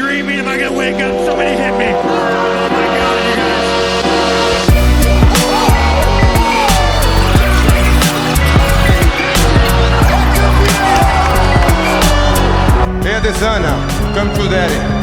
dreaming? Am I gonna wake up? Somebody hit me! Oh my God, you guys! Hey, Adesanya, come to daddy.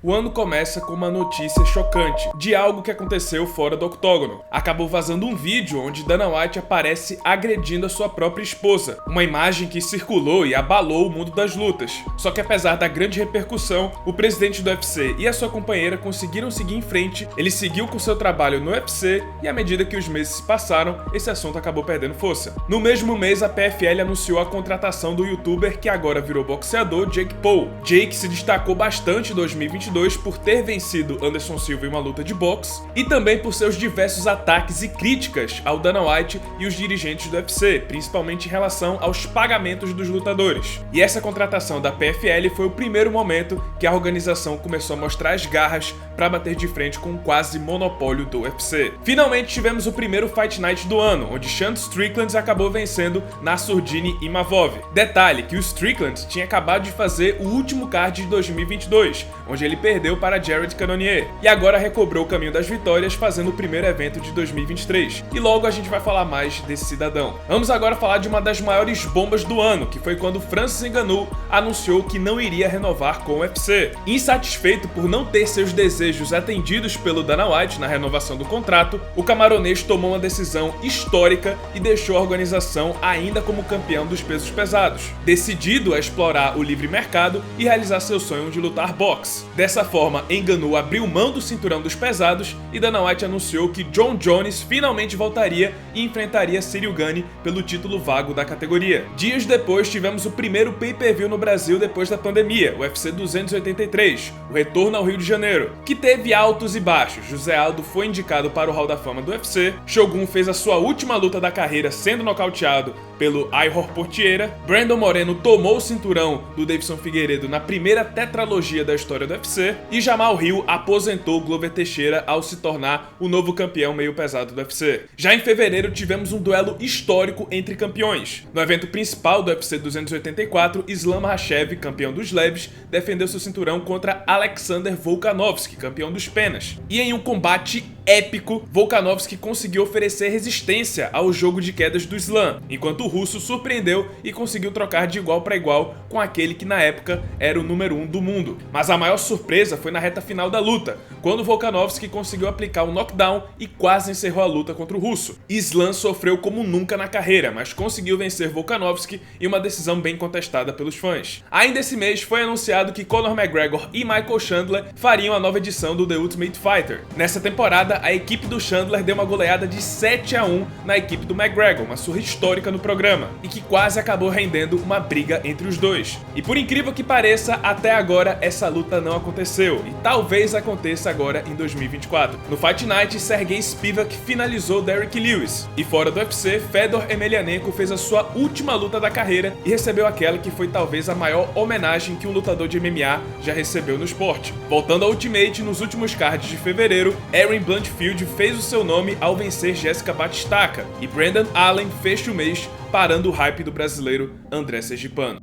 O ano começa com uma notícia chocante de algo que aconteceu fora do octógono. Acabou vazando um vídeo onde Dana White aparece agredindo a sua própria esposa, uma imagem que circulou e abalou o mundo das lutas. Só que apesar da grande repercussão, o presidente do UFC e a sua companheira conseguiram seguir em frente, ele seguiu com seu trabalho no UFC e à medida que os meses se passaram, esse assunto acabou perdendo força. No mesmo mês, a PFL anunciou a contratação do youtuber que agora virou boxeador, Jake Paul. Jake se destacou bastante em 2022 por ter vencido Anderson Silva em uma luta de boxe e também por seus diversos ataques e críticas ao Dana White e os dirigentes do UFC, principalmente em relação aos pagamentos dos lutadores. E essa contratação da PFL foi o primeiro momento que a organização começou a mostrar as garras para bater de frente com o quase monopólio do UFC. Finalmente tivemos o primeiro Fight Night do ano, onde Sean Strickland acabou vencendo Nassourdine Imavov. Detalhe que o Strickland tinha acabado de fazer o último card de 2022, onde ele perdeu para Jared Cannonier, e agora recobrou o caminho das vitórias fazendo o primeiro evento de 2023. E logo a gente vai falar mais desse cidadão. Vamos agora falar de uma das maiores bombas do ano, que foi quando Francis Ngannou anunciou que não iria renovar com o UFC. Insatisfeito por não ter seus desejos atendidos pelo Dana White na renovação do contrato, o camaronês tomou uma decisão histórica e deixou a organização ainda como campeão dos pesos pesados, decidido a explorar o livre mercado e realizar seu sonho de lutar boxe. Dessa forma, Ngannou abriu mão do cinturão dos pesados e Dana White anunciou que Jon Jones finalmente voltaria e enfrentaria Ciryl Gane pelo título vago da categoria. Dias depois, tivemos o primeiro pay-per-view no Brasil depois da pandemia, o UFC 283, o retorno ao Rio de Janeiro, que teve altos e baixos. José Aldo foi indicado para o Hall da Fama do UFC, Shogun fez a sua última luta da carreira sendo nocauteado pelo Aihor Portiera, Brandon Moreno tomou o cinturão do Davidson Figueiredo na primeira tetralogia da história do UFC e Jamal Hill aposentou Glover Teixeira ao se tornar o novo campeão meio pesado do UFC. Já em fevereiro tivemos um duelo histórico entre campeões. No evento principal do UFC 284, Islam Makhachev, campeão dos leves, defendeu seu cinturão contra Alexander Volkanovski, campeão dos penas. E em um combate épico, Volkanovski conseguiu oferecer resistência ao jogo de quedas do Islam, enquanto o russo surpreendeu e conseguiu trocar de igual para igual com aquele que na época era o número 1 do mundo. Mas a maior surpresa foi na reta final da luta, quando Volkanovski conseguiu aplicar um knockdown e quase encerrou a luta contra o russo. Islam sofreu como nunca na carreira, mas conseguiu vencer Volkanovski em uma decisão bem contestada pelos fãs. Ainda esse mês foi anunciado que Conor McGregor e Michael Chandler fariam a nova edição do The Ultimate Fighter. Nessa temporada, a equipe do Chandler deu uma goleada de 7-1 na equipe do McGregor, uma surra histórica no programa, e que quase acabou rendendo uma briga entre os dois. E por incrível que pareça, até agora essa luta não aconteceu, e talvez aconteça agora em 2024. No Fight Night, Sergey Spivak finalizou Derrick Lewis, e fora do UFC, Fedor Emelianenko fez a sua última luta da carreira e recebeu aquela que foi talvez a maior homenagem que um lutador de MMA já recebeu no esporte. Voltando ao Ultimate, nos últimos cards de fevereiro, Erin Blanchfield fez o seu nome ao vencer Jéssica Batistaca, e Brendan Allen fecha o mês parando o hype do brasileiro André Sergipano.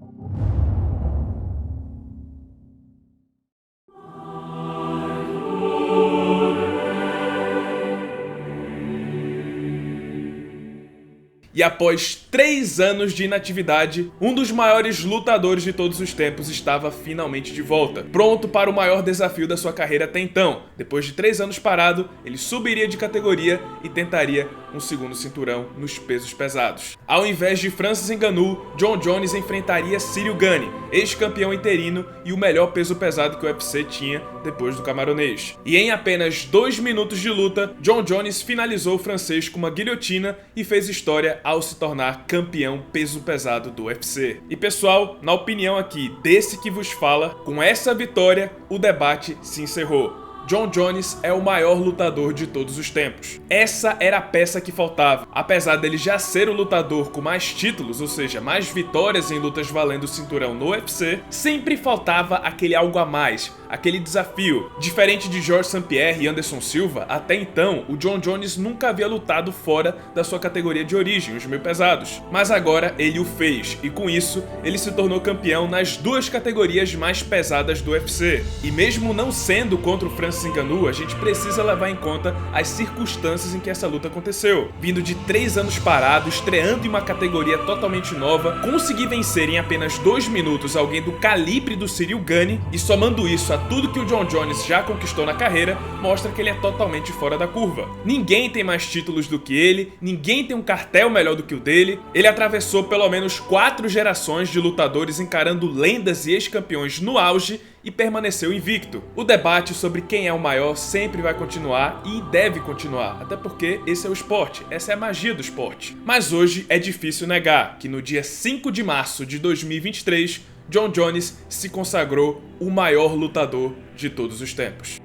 E após 3 anos de inatividade, um dos maiores lutadores de todos os tempos estava finalmente de volta, pronto para o maior desafio da sua carreira até então. Depois de 3 anos parado, ele subiria de categoria e tentaria um segundo cinturão nos pesos pesados. Ao invés de Francis Ngannou, Jon Jones enfrentaria Ciryl Gane, ex-campeão interino e o melhor peso pesado que o UFC tinha depois do camaronês. E em apenas 2 minutos de luta, Jon Jones finalizou o francês com uma guilhotina e fez história ao se tornar campeão peso pesado do UFC. E pessoal, na opinião aqui desse que vos fala, com essa vitória, o debate se encerrou. Jon Jones é o maior lutador de todos os tempos. Essa era a peça que faltava. Apesar dele já ser o lutador com mais títulos, ou seja, mais vitórias em lutas valendo o cinturão no UFC, sempre faltava aquele algo a mais, aquele desafio. Diferente de Georges St-Pierre e Anderson Silva, até então, o Jon Jones nunca havia lutado fora da sua categoria de origem, os meio pesados. Mas agora ele o fez, e com isso, ele se tornou campeão nas duas categorias mais pesadas do UFC. E mesmo não sendo contra o Francis Ngannou, a gente precisa levar em conta as circunstâncias em que essa luta aconteceu. Vindo de 3 anos parado, estreando em uma categoria totalmente nova, conseguir vencer em apenas 2 minutos alguém do calibre do Ciryl Gane, e somando isso a tudo que o Jon Jones já conquistou na carreira, mostra que ele é totalmente fora da curva. Ninguém tem mais títulos do que ele, ninguém tem um cartel melhor do que o dele, ele atravessou pelo menos 4 gerações de lutadores encarando lendas e ex-campeões no auge e permaneceu invicto. O debate sobre quem é o maior sempre vai continuar e deve continuar, até porque esse é o esporte, essa é a magia do esporte. Mas hoje é difícil negar que no dia 5 de março de 2023, Jon Jones se consagrou o maior lutador de todos os tempos.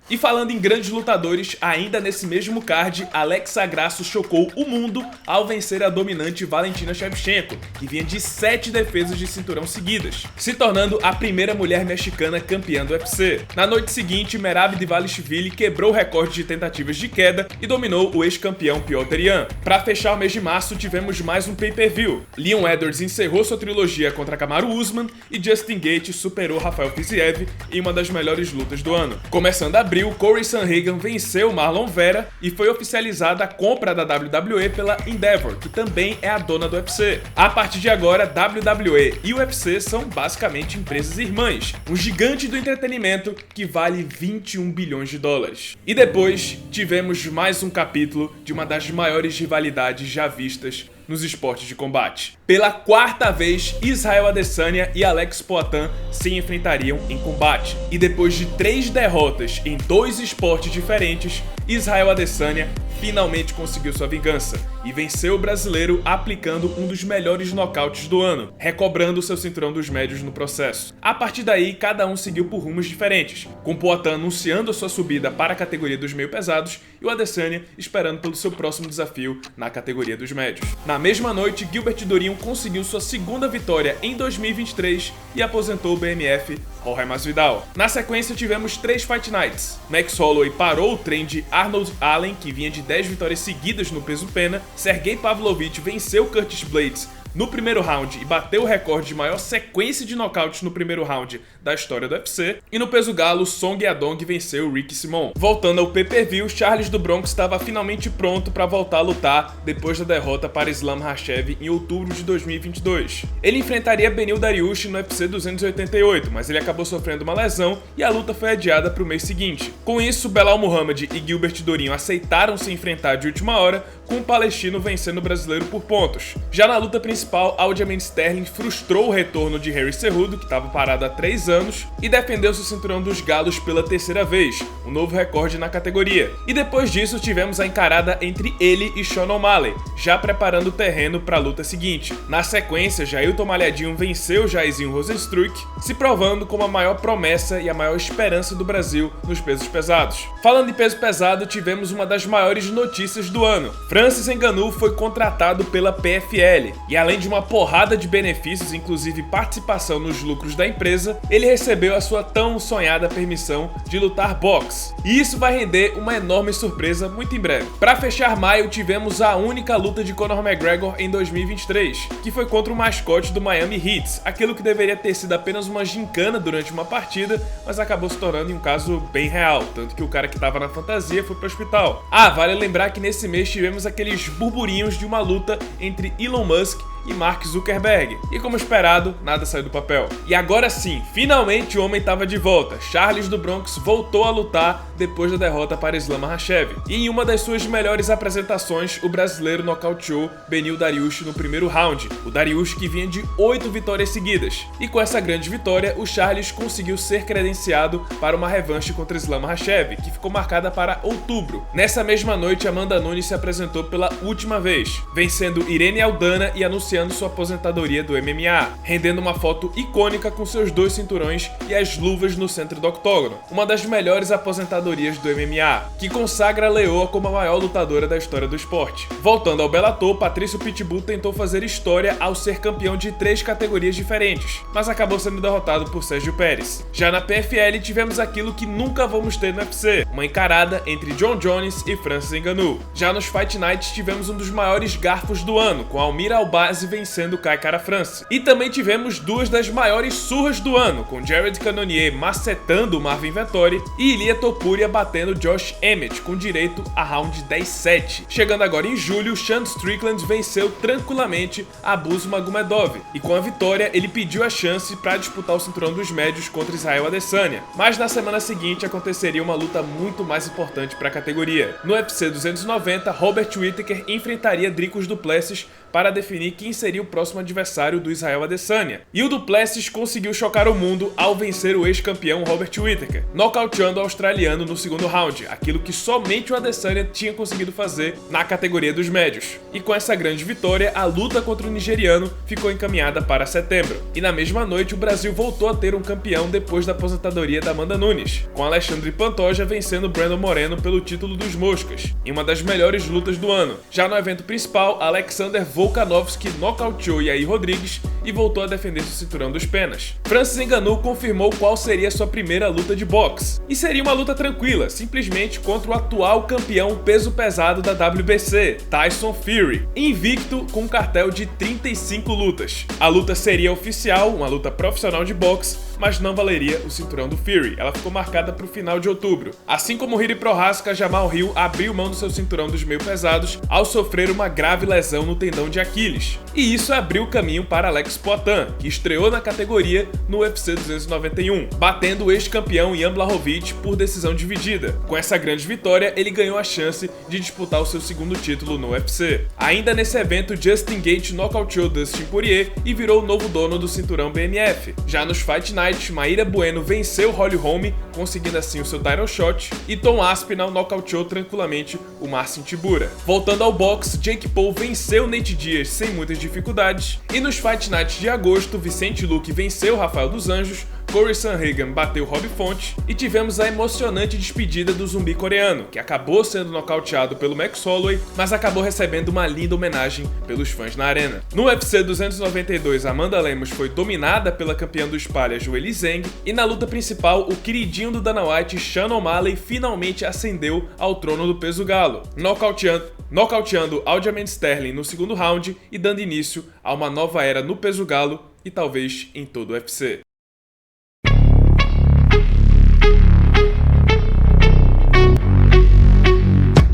E falando em grandes lutadores, ainda nesse mesmo card, Alexa Grasso chocou o mundo ao vencer a dominante Valentina Shevchenko, que vinha de 7 defesas de cinturão seguidas, se tornando a primeira mulher mexicana campeã do UFC. Na noite seguinte, Merab Dvalishvili quebrou o recorde de tentativas de queda e dominou o ex-campeão Petr Yan. Para fechar o mês de março, tivemos mais um pay-per-view. Leon Edwards encerrou sua trilogia contra Kamaru Usman e Justin Gaethje superou Rafael Fiziev em uma das melhores lutas do ano. Começando abril, Corey Sandhagen venceu Marlon Vera e foi oficializada a compra da WWE pela Endeavor, que também é a dona do UFC. A partir de agora, WWE e UFC são basicamente empresas irmãs, um gigante do entretenimento que vale 21 bilhões de dólares. E depois, tivemos mais um capítulo de uma das maiores rivalidades já vistas nos esportes de combate. Pela 4ª vez, Israel Adesanya e Alex Poatan se enfrentariam em combate. E depois de 3 derrotas em 2 esportes diferentes, Israel Adesanya finalmente conseguiu sua vingança e venceu o brasileiro aplicando um dos melhores nocautes do ano, recobrando seu cinturão dos médios no processo. A partir daí, cada um seguiu por rumos diferentes, com Poatan anunciando a sua subida para a categoria dos meio pesados e o Adesanya esperando pelo seu próximo desafio na categoria dos médios. Na mesma noite, Gilbert Durinho conseguiu sua 2ª vitória em 2023 e aposentou o BMF Jorge Masvidal. Na sequência, tivemos 3 Fight Nights. Max Holloway parou o trem de Arnold Allen, que vinha de 10 vitórias seguidas no peso pena. Sergey Pavlovich venceu Curtis Blaydes no primeiro round e bateu o recorde de maior sequência de nocautes no primeiro round da história do UFC. E no peso galo, Song Yadong venceu Ricky Simon. Voltando ao pay-per-view, Charles do Bronx estava finalmente pronto para voltar a lutar depois da derrota para Islam Makhachev em outubro de 2022. Ele enfrentaria Beneil Dariush no UFC 288, mas ele acabou sofrendo uma lesão e a luta foi adiada para o mês seguinte. Com isso, Belal Muhammad e Gilbert Durinho aceitaram se enfrentar de última hora, com o palestino vencendo o brasileiro por pontos. Já na luta principal, Aljamain Sterling frustrou o retorno de Harry Cejudo, que estava parado há 3 anos, e defendeu seu cinturão dos galos pela 3ª vez, um novo recorde na categoria. E depois disso, tivemos a encarada entre ele e Sean O'Malley, já preparando o terreno para a luta seguinte. Na sequência, Jailton Malhadinho venceu Jairzinho Rozenstruik, se provando como a maior promessa e a maior esperança do Brasil nos pesos pesados. Falando em peso pesado, tivemos uma das maiores notícias do ano. Francis Ngannou foi contratado pela PFL, e além de uma porrada de benefícios, inclusive participação nos lucros da empresa, ele recebeu a sua tão sonhada permissão de lutar boxe. E isso vai render uma enorme surpresa muito em breve. Para fechar maio, tivemos a única luta de Conor McGregor em 2023, que foi contra o mascote do Miami Heat, aquilo que deveria ter sido apenas uma gincana durante uma partida, mas acabou se tornando em um caso bem real, tanto que o cara que estava na fantasia foi pro hospital. Vale lembrar que nesse mês tivemos aqueles burburinhos de uma luta entre Elon Musk e Mark Zuckerberg. E como esperado, nada saiu do papel. E agora sim, finalmente o homem estava de volta. Charles do Bronx voltou a lutar depois da derrota para Islam Makhachev. E em uma das suas melhores apresentações, o brasileiro nocauteou Beneil Dariush no primeiro round. O Dariush que vinha de 8 vitórias seguidas. E com essa grande vitória, o Charles conseguiu ser credenciado para uma revanche contra Islam Makhachev, que ficou marcada para outubro. Nessa mesma noite, Amanda Nunes se apresentou pela última vez, vencendo Irene Aldana e anunciando anunciando sua aposentadoria do MMA, rendendo uma foto icônica com seus 2 cinturões e as luvas no centro do octógono, uma das melhores aposentadorias do MMA, que consagra a leoa como a maior lutadora da história do esporte. Voltando ao Bellator, Patrício Pitbull tentou fazer história ao ser campeão de 3 categorias diferentes, mas acabou sendo derrotado por Sérgio Pérez. Já na PFL tivemos aquilo que nunca vamos ter no UFC, uma encarada entre Jon Jones e Francis Ngannou. Já nos Fight Nights tivemos um dos maiores garfos do ano, com Almir Albazi vencendo Kai Kara-France. E também tivemos 2 das maiores surras do ano, com Jared Cannonier macetando Marvin Vettori e Ilia Topuria batendo Josh Emmett com direito a round 10-7. Chegando agora em julho, Sean Strickland venceu tranquilamente Abus Magomedov, e com a vitória ele pediu a chance para disputar o cinturão dos médios contra Israel Adesanya. Mas na semana seguinte aconteceria uma luta muito mais importante para a categoria. No UFC 290, Robert Whittaker enfrentaria Dricus du Plessis para definir quem seria o próximo adversário do Israel Adesanya. E o du Plessis conseguiu chocar o mundo ao vencer o ex-campeão Robert Whittaker, nocauteando o australiano no segundo round, aquilo que somente o Adesanya tinha conseguido fazer na categoria dos médios. E com essa grande vitória, a luta contra o nigeriano ficou encaminhada para setembro. E na mesma noite, o Brasil voltou a ter um campeão depois da aposentadoria da Amanda Nunes, com Alexandre Pantoja vencendo Brandon Moreno pelo título dos Moscas, em uma das melhores lutas do ano. Já no evento principal, Alexander Volkanovski nocauteou Yair Rodrigues e voltou a defender seu cinturão dos penas. Francis Ngannou confirmou qual seria sua primeira luta de boxe. E seria uma luta tranquila, simplesmente contra o atual campeão peso pesado da WBC, Tyson Fury, invicto com um cartel de 35 lutas. A luta seria oficial, uma luta profissional de boxe, mas não valeria o cinturão do Fury. Ela ficou marcada para o final de outubro. Assim como Hiri Prohaska, Jamal Hill abriu mão do seu cinturão dos meio pesados ao sofrer uma grave lesão no tendão de Aquiles. E isso abriu o caminho para Alex Poatan, que estreou na categoria no UFC 291, batendo o ex-campeão Jan Blachowicz por decisão dividida. Com essa grande vitória, ele ganhou a chance de disputar o seu segundo título no UFC. Ainda nesse evento, Justin Gaethje nocauteou Dustin Poirier e virou o novo dono do cinturão BMF. Já nos Fight Night, Maíra Bueno venceu Holly Holm, conseguindo assim o seu title shot, e Tom Aspinall nocauteou tranquilamente o Marcin Tybura. Voltando ao boxe, Jake Paul venceu Nate Diaz sem muitas dificuldades, e nos Fight Nights de agosto, Vicente Luque venceu Rafael dos Anjos, Corey Sandhagen bateu Rob Font e tivemos a emocionante despedida do zumbi coreano, que acabou sendo nocauteado pelo Max Holloway, mas acabou recebendo uma linda homenagem pelos fãs na arena. No UFC 292, Amanda Lemos foi dominada pela campeã do Espalha, Joely Zhang, e na luta principal, o queridinho do Dana White, Sean O'Malley, finalmente ascendeu ao trono do peso galo, nocauteando Aljamain Sterling no segundo round e dando início a uma nova era no peso galo e talvez em todo o UFC.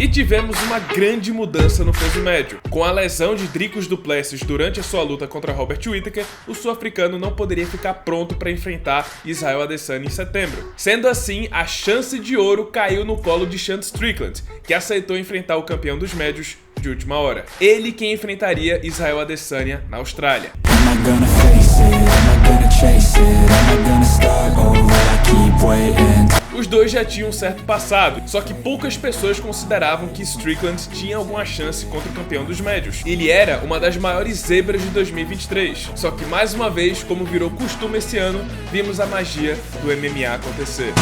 E tivemos uma grande mudança no peso médio. Com a lesão de Dricus du Plessis durante a sua luta contra Robert Whittaker, o sul-africano não poderia ficar pronto para enfrentar Israel Adesanya em setembro. Sendo assim, a chance de ouro caiu no colo de Sean Strickland, que aceitou enfrentar o campeão dos médios de última hora. Ele quem enfrentaria Israel Adesanya na Austrália. Os dois já tinham um certo passado, só que poucas pessoas consideravam que Strickland tinha alguma chance contra o campeão dos médios. Ele era uma das maiores zebras de 2023, só que mais uma vez, como virou costume esse ano, vimos a magia do MMA acontecer.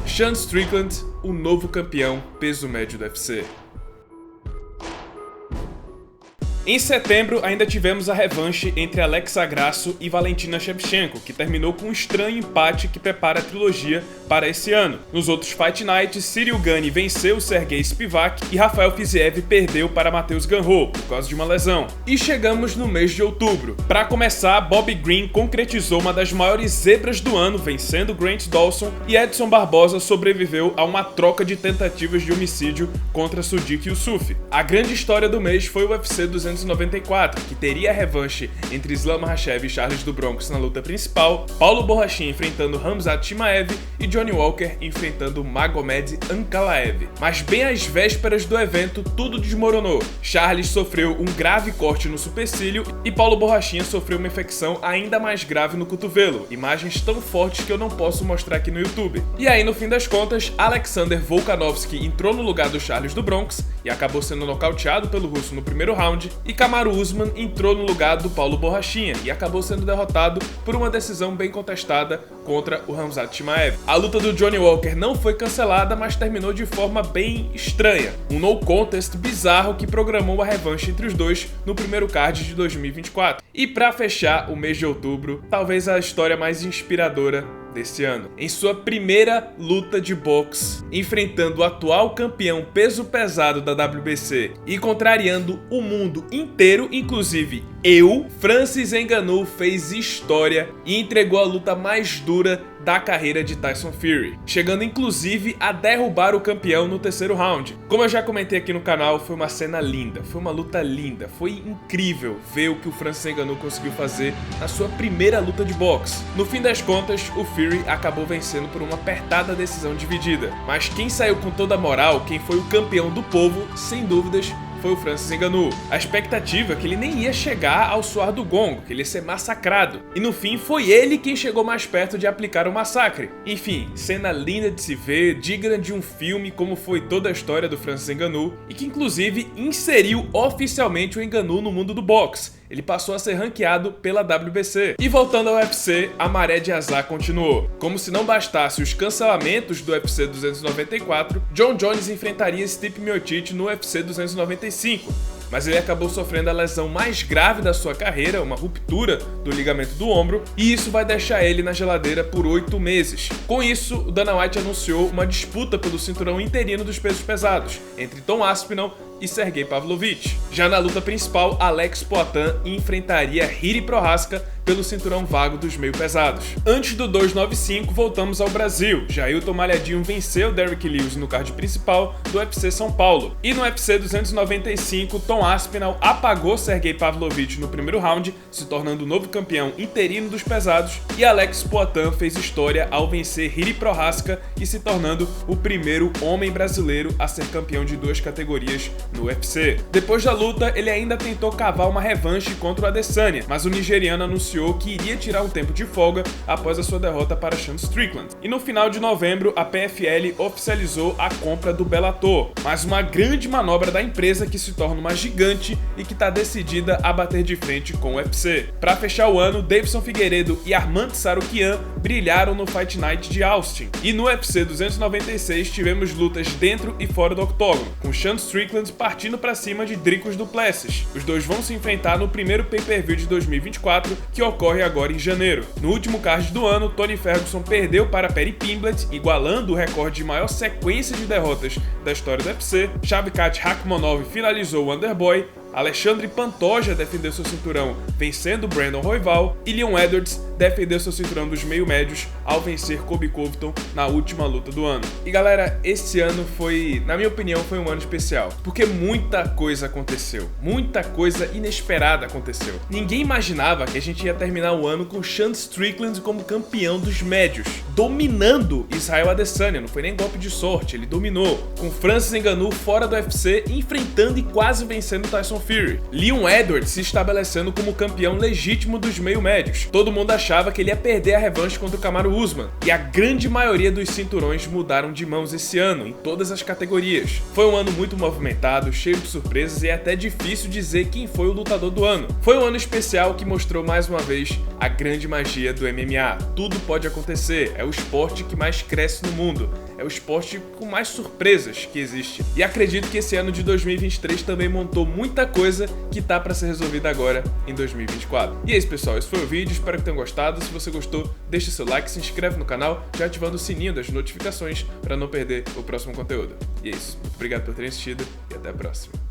Sean Strickland, o novo campeão peso médio do UFC. Em setembro, ainda tivemos a revanche entre Alexa Grasso e Valentina Shevchenko, que terminou com um estranho empate que prepara a trilogia para esse ano. Nos outros Fight Nights, Cyril Gane venceu Sergei Spivak e Rafael Fiziev perdeu para Matheus Gamrot por causa de uma lesão. E chegamos no mês de outubro. Para começar, Bobby Green concretizou uma das maiores zebras do ano, vencendo Grant Dawson, e Edson Barbosa sobreviveu a uma troca de tentativas de homicídio contra Sodiq Yusuff. A grande história do mês foi o UFC 292, 294, que teria a revanche entre Islam Makhachev e Charles do Bronx na luta principal, Paulo Borrachinha enfrentando Khamzat Chimaev e Johnny Walker enfrentando Magomed Ankalaev. Mas bem às vésperas do evento, tudo desmoronou. Charles sofreu um grave corte no supercílio e Paulo Borrachinha sofreu uma infecção ainda mais grave no cotovelo, imagens tão fortes que eu não posso mostrar aqui no YouTube. E aí, no fim das contas, Alexander Volkanovski entrou no lugar do Charles do Bronx e acabou sendo nocauteado pelo russo no primeiro round, e Kamaru Usman entrou no lugar do Paulo Borrachinha e acabou sendo derrotado por uma decisão bem contestada contra o Khamzat Chimaev. A luta do Johnny Walker não foi cancelada, mas terminou de forma bem estranha. Um no contest bizarro que programou a revanche entre os dois no primeiro card de 2024. E pra fechar o mês de outubro, talvez a história mais inspiradora desse ano. Em sua primeira luta de boxe, enfrentando o atual campeão peso pesado da WBC e contrariando o mundo inteiro, inclusive eu, Francis Ngannou fez história e entregou a luta mais dura da carreira de Tyson Fury, chegando inclusive a derrubar o campeão no terceiro round. Como eu já comentei aqui no canal, foi uma cena linda, foi uma luta linda, foi incrível ver o que o Francis Ngannou conseguiu fazer na sua primeira luta de boxe. No fim das contas, o Fury acabou vencendo por uma apertada decisão dividida, mas quem saiu com toda a moral, quem foi o campeão do povo, sem dúvidas, foi o Francis Ngannou. A expectativa é que ele nem ia chegar ao soar do gongo, que ele ia ser massacrado. E no fim, foi ele quem chegou mais perto de aplicar o massacre. Enfim, cena linda de se ver, digna de um filme, como foi toda a história do Francis Ngannou, e que inclusive inseriu oficialmente o Ngannou no mundo do boxe. Ele passou a ser ranqueado pela WBC. E voltando ao UFC, a maré de azar continuou. Como se não bastasse os cancelamentos do UFC 294, John Jones enfrentaria Stipe Miocic no UFC 295. Mas ele acabou sofrendo a lesão mais grave da sua carreira, uma ruptura do ligamento do ombro, e isso vai deixar ele na geladeira por 8 meses. Com isso, o Dana White anunciou uma disputa pelo cinturão interino dos pesos pesados, entre Tom Aspinall e Sergey Pavlovich. Já na luta principal, Alex Poatan enfrentaria Jiri Prochazka pelo cinturão vago dos meio pesados. Antes do 295, voltamos ao Brasil. Jailton Malhadinho venceu Derrick Lewis no card principal do UFC São Paulo. E no UFC 295, Tom Aspinall apagou Sergey Pavlovich no primeiro round, se tornando o novo campeão interino dos pesados, e Alex Poatan fez história ao vencer Jiri Prochazka e se tornando o primeiro homem brasileiro a ser campeão de 2 categorias no UFC. Depois da luta, ele ainda tentou cavar uma revanche contra o Adesanya, mas o nigeriano anunciou que iria tirar um tempo de folga após a sua derrota para Sean Strickland. E no final de novembro, a PFL oficializou a compra do Bellator, mais uma grande manobra da empresa que se torna uma gigante e que está decidida a bater de frente com o UFC. Para fechar o ano, Deiveson Figueiredo e Armand Tsarukyan brilharam no Fight Night de Austin. E no UFC 296 tivemos lutas dentro e fora do octógono, com Sean Strickland partindo para cima de Dricus du Plessis. Os dois vão se enfrentar no primeiro pay-per-view de 2024, que ocorre agora em janeiro. No último card do ano, Tony Ferguson perdeu para Paddy Pimblett, igualando o recorde de maior sequência de derrotas da história do UFC. Shavkat Rakhmonov finalizou o Underboy. Alexandre Pantoja defendeu seu cinturão vencendo Brandon Royval, e Leon Edwards defendeu seu cinturão dos meio-médios ao vencer Colby Covington na última luta do ano. E galera, esse ano foi, na minha opinião, foi um ano especial, porque muita coisa aconteceu, muita coisa inesperada aconteceu. Ninguém imaginava que a gente ia terminar o ano com Sean Strickland como campeão dos médios, dominando Israel Adesanya, não foi nem golpe de sorte, ele dominou, com Francis Ngannou fora do UFC, enfrentando e quase vencendo Tyson Fury. Leon Edwards se estabelecendo como campeão legítimo dos meio-médios. Todo mundo achava que ele ia perder a revanche contra o Kamaru Usman, e a grande maioria dos cinturões mudaram de mãos esse ano, em todas as categorias. Foi um ano muito movimentado, cheio de surpresas, e é até difícil dizer quem foi o lutador do ano. Foi um ano especial que mostrou mais uma vez a grande magia do MMA. Tudo pode acontecer, é o esporte que mais cresce no mundo, é o esporte com mais surpresas que existe. E acredito que esse ano de 2023 também montou muita coisa que tá pra ser resolvida agora em 2024. E é isso, pessoal, esse foi o vídeo, espero que tenham gostado. Se você gostou, deixa seu like, se inscreve no canal, já ativando o sininho das notificações para não perder o próximo conteúdo. E é isso, muito obrigado por terem assistido e até a próxima.